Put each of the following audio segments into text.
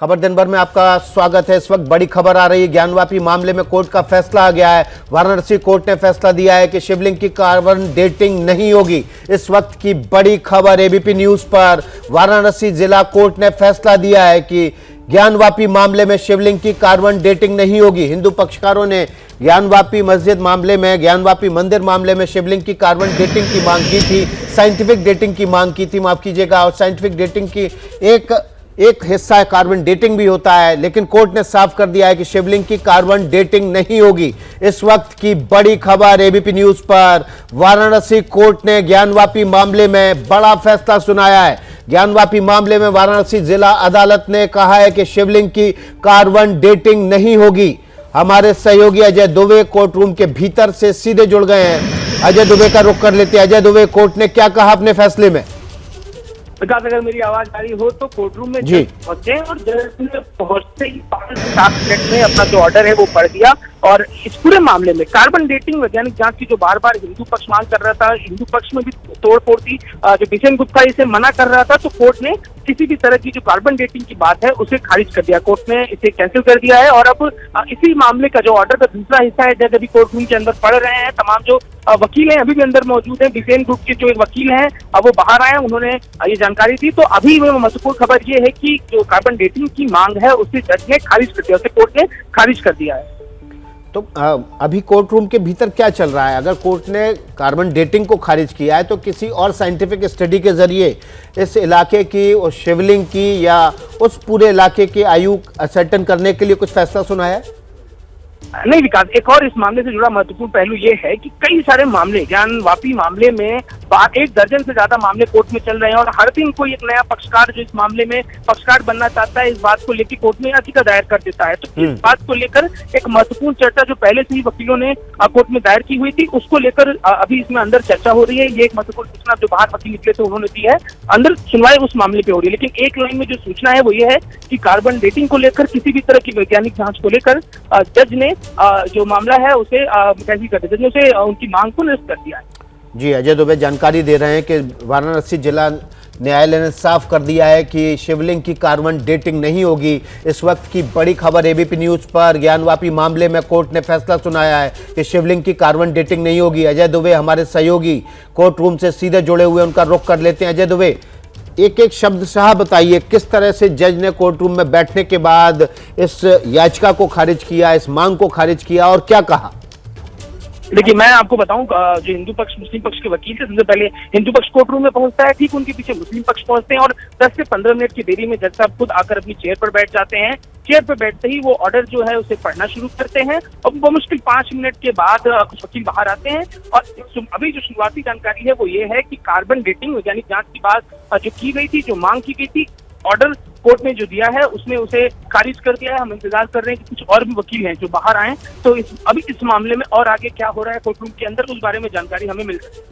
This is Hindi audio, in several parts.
खबर दिन भर में आपका स्वागत है। इस वक्त बड़ी खबर आ रही है। ज्ञानवापी मामले में कोर्ट का फैसला आ गया है। वाराणसी कोर्ट ने फैसला दिया है कि शिवलिंग की कार्बन डेटिंग नहीं होगी। इस वक्त की बड़ी खबर एबीपी न्यूज पर। वाराणसी जिला कोर्ट ने फैसला दिया है कि ज्ञानवापी मामले में शिवलिंग की कार्बन डेटिंग नहीं होगी। हिंदू पक्षकारों ने ज्ञानवापी मस्जिद मामले में, ज्ञानवापी मंदिर मामले में शिवलिंग की कार्बन डेटिंग की मांग की थी, साइंटिफिक डेटिंग की मांग की थी, माफ कीजिएगा। और साइंटिफिक डेटिंग की एक हिस्सा है कार्बन डेटिंग भी होता है, लेकिन कोर्ट ने साफ कर दिया है कि शिवलिंग की कार्बन डेटिंग नहीं होगी। इस वक्त की बड़ी खबर एबीपी न्यूज पर। वाराणसी कोर्ट ने ज्ञानवापी मामले में बड़ा फैसला सुनाया है। ज्ञानवापी मामले में वाराणसी जिला अदालत ने कहा है कि शिवलिंग की कार्बन डेटिंग नहीं होगी। हमारे सहयोगी अजय दुबे कोर्ट रूम के भीतर से सीधे जुड़ गए हैं। अजय दुबे का रुख कर लेते हैं। अजय दुबे, कोर्ट ने क्या कहा अपने फैसले में? विकास, अगर मेरी आवाज आ रही हो तो कोर्ट रूम में पहुंचे और जज ने पहुंचते ही 5 से 7 मिनट में अपना जो ऑर्डर है वो पढ़ दिया। और इस पूरे मामले में कार्बन डेटिंग वैज्ञानिक जांच की जो बार बार हिंदू पक्ष मांग कर रहा था, हिंदू पक्ष में भी तोड़फोड़ थी, जो बीसेन गुप्ता इसे मना कर रहा था, तो कोर्ट ने किसी भी तरह की जो कार्बन डेटिंग की बात है उसे खारिज कर दिया। कोर्ट ने इसे कैंसिल कर दिया है और अब इसी मामले का जो ऑर्डर का दूसरा हिस्सा है, जज अभी कोर्ट रूम के अंदर पढ़ रहे हैं। तमाम जो वकील हैं अभी भी अंदर मौजूद हैं। बीसेन ग्रुप के जो एक वकील हैं अब वो बाहर आए, उन्होंने ये जानकारी दी। तो अभी में महत्वपूर्ण खबर ये है कि जो कार्बन डेटिंग की मांग है उसे जज ने खारिज कर दिया, उसे कोर्ट ने खारिज कर दिया है। तो अभी कोर्ट रूम के भीतर क्या चल रहा है? अगर कोर्ट ने कार्बन डेटिंग को खारिज किया है तो किसी और साइंटिफिक स्टडी के जरिए इस इलाके की, उस शिवलिंग की या उस पूरे इलाके की आयु असर्टेन करने के लिए कुछ फैसला सुना है? नहीं विकास, एक और इस मामले से जुड़ा महत्वपूर्ण पहलू ये है कि कई सारे मामले, ज्ञानवापी मामले में 1 दर्जन से ज्यादा मामले कोर्ट में चल रहे हैं और हर दिन कोई एक नया पक्षकार जो इस मामले में पक्षकार बनना चाहता है, इस बात को लेकर कोर्ट में याचिका दायर कर देता है। तो इस बात को लेकर एक महत्वपूर्ण चर्चा जो पहले से ही वकीलों ने कोर्ट में दायर की हुई थी, उसको लेकर अभी इसमें अंदर चर्चा हो रही है। ये एक महत्वपूर्ण सूचना जो बाहर वकील निकले थे उन्होंने दी है। अंदर सुनवाई उस मामले पे हो रही है, लेकिन एक लाइन में जो सूचना है वो ये है कि कार्बन डेटिंग को लेकर किसी भी तरह की वैज्ञानिक जांच को लेकर जज ने जो मामला है उसे कैंसिल कर दिया, उसे उनकी मांग को निरस्त कर दिया है। जी, अजय दुबे जानकारी दे रहे हैं कि वाराणसी जिला न्यायालय ने साफ कर दिया है कि शिवलिंग की कार्बन डेटिंग नहीं होगी। इस वक्त की बड़ी खबर एबीपी न्यूज पर। ज्ञानवापी मामले में कोर्ट ने फैसला सुनाया है कि शिवलिंग की कार्बन डेटिंग नहीं होगी। अजय दुबे हमारे सहयोगी कोर्ट रूम से सीधे जुड़े हुए, उनका रुख कर लेते हैं। अजय दुबे, एक एक शब्द साहब बताइए, किस तरह से जज ने कोर्ट रूम में बैठने के बाद इस याचिका को खारिज किया, इस मांग को खारिज किया और क्या कहा? देखिए, मैं आपको बताऊं, जो हिंदू पक्ष मुस्लिम पक्ष के वकील थे, सबसे पहले हिंदू पक्ष कोर्ट रूम में पहुंचता है, ठीक उनके पीछे मुस्लिम पक्ष पहुंचते हैं और 10 से 15 मिनट की देरी में जज साहब खुद आकर अपनी चेयर पर बैठ जाते हैं। चेयर पर बैठते ही वो ऑर्डर जो है उसे पढ़ना शुरू करते हैं और बमुश्किल 5 मिनट के बाद कुछ वकील बाहर आते हैं। और अभी जो शुरुआती जानकारी है वो ये है कि कार्बन डेटिंग वैज्ञानिक जांच की बात जो की गई थी, जो मांग की गई थी, ऑर्डर कोर्ट ने जो दिया है उसने उसे खारिज कर दिया है। हम इंतजार कर रहे हैं कि कुछ और भी वकील हैं जो बाहर आए, तो अभी इस मामले में और आगे क्या हो रहा है कोर्ट रूम के अंदर, उस बारे में जानकारी हमें मिल सकती है।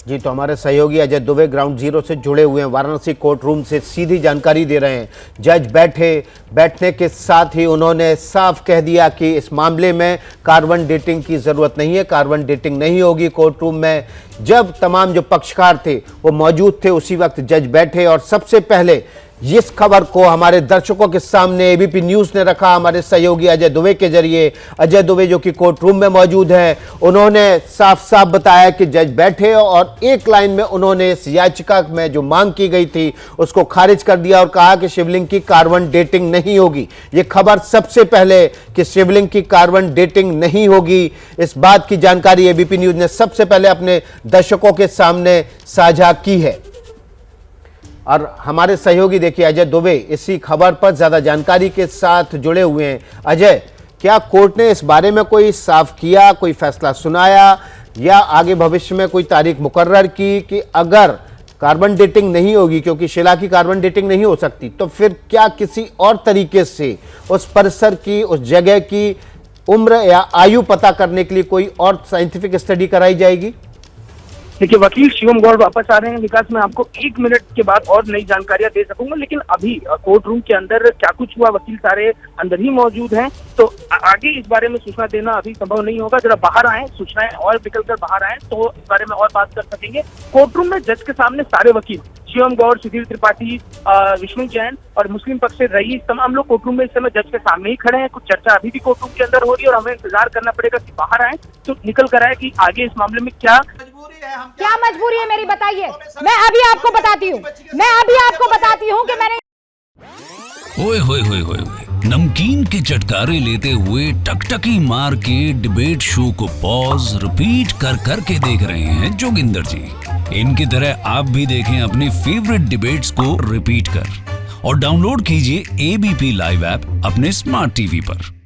जी, तो हमारे सहयोगी अजय दुबे ग्राउंड जीरो से जुड़े हुए हैं, वाराणसी कोर्ट रूम से सीधी जानकारी दे रहे हैं। जज बैठने के साथ ही उन्होंने साफ कह दिया कि इस मामले में कार्बन डेटिंग की जरूरत नहीं है, कार्बन डेटिंग नहीं होगी। कोर्ट रूम में जब तमाम जो पक्षकार थे वो मौजूद थे, उसी वक्त जज बैठे और सबसे पहले इस खबर को हमारे दर्शकों के सामने एबीपी न्यूज ने रखा, हमारे सहयोगी अजय दुबे के जरिए। अजय दुबे जो कि कोर्ट रूम में मौजूद हैं, उन्होंने साफ साफ बताया कि जज बैठे और एक लाइन में उन्होंने इस याचिका में जो मांग की गई थी उसको खारिज कर दिया और कहा कि शिवलिंग की कार्बन डेटिंग नहीं होगी। ये खबर सबसे पहले कि शिवलिंग की कार्बन डेटिंग नहीं होगी, इस बात की जानकारी एबीपी न्यूज ने सबसे पहले अपने दर्शकों के सामने साझा की है। और हमारे सहयोगी देखिए अजय दुबे इसी खबर पर ज्यादा जानकारी के साथ जुड़े हुए हैं। अजय, क्या कोर्ट ने इस बारे में कोई साफ किया, कोई फैसला सुनाया या आगे भविष्य में कोई तारीख मुकर्रर की कि अगर कार्बन डेटिंग नहीं होगी, क्योंकि शिला की कार्बन डेटिंग नहीं हो सकती, तो फिर क्या किसी और तरीके से उस परिसर की, उस जगह की उम्र या आयु पता करने के लिए कोई और साइंटिफिक स्टडी कराई जाएगी? देखिए, वकील शिवम गौड़ वापस आ रहे हैं। विकास, मैं आपको 1 मिनट के बाद और नई जानकारियां दे सकूंगा, लेकिन अभी कोर्ट रूम के अंदर क्या कुछ हुआ, वकील सारे अंदर ही मौजूद हैं, तो आगे इस बारे में सूचना देना अभी संभव नहीं होगा। जरा बाहर आए, सूचनाएं और निकल कर बाहर आए तो इस बारे में और बात कर सकेंगे। कोर्ट रूम में जज के सामने सारे वकील, शिवम गौड़, सुधीर त्रिपाठी, विष्णु जैन और मुस्लिम पक्ष से रईस, तमाम लोग कोर्ट रूम में इस समय जज के सामने ही खड़े हैं। कुछ चर्चा अभी भी कोर्ट रूम के अंदर हो रही है और हमें इंतजार करना पड़ेगा कि बाहर आए तो निकल कर आए कि आगे इस मामले में क्या मजबूरी है मेरी, बताइए। मैं अभी आपको बताती हूँ कि मैंने ओए होए होए होए नमकीन के चटकारे लेते हुए टकटकी मार के डिबेट शो को पॉज रिपीट कर करके देख रहे हैं जोगिंदर जी। इनकी तरह आप भी देखें अपने फेवरेट डिबेट्स को रिपीट कर और डाउनलोड कीजिए एबीपी लाइव ऐप अपने स्मार्ट टीवी पर।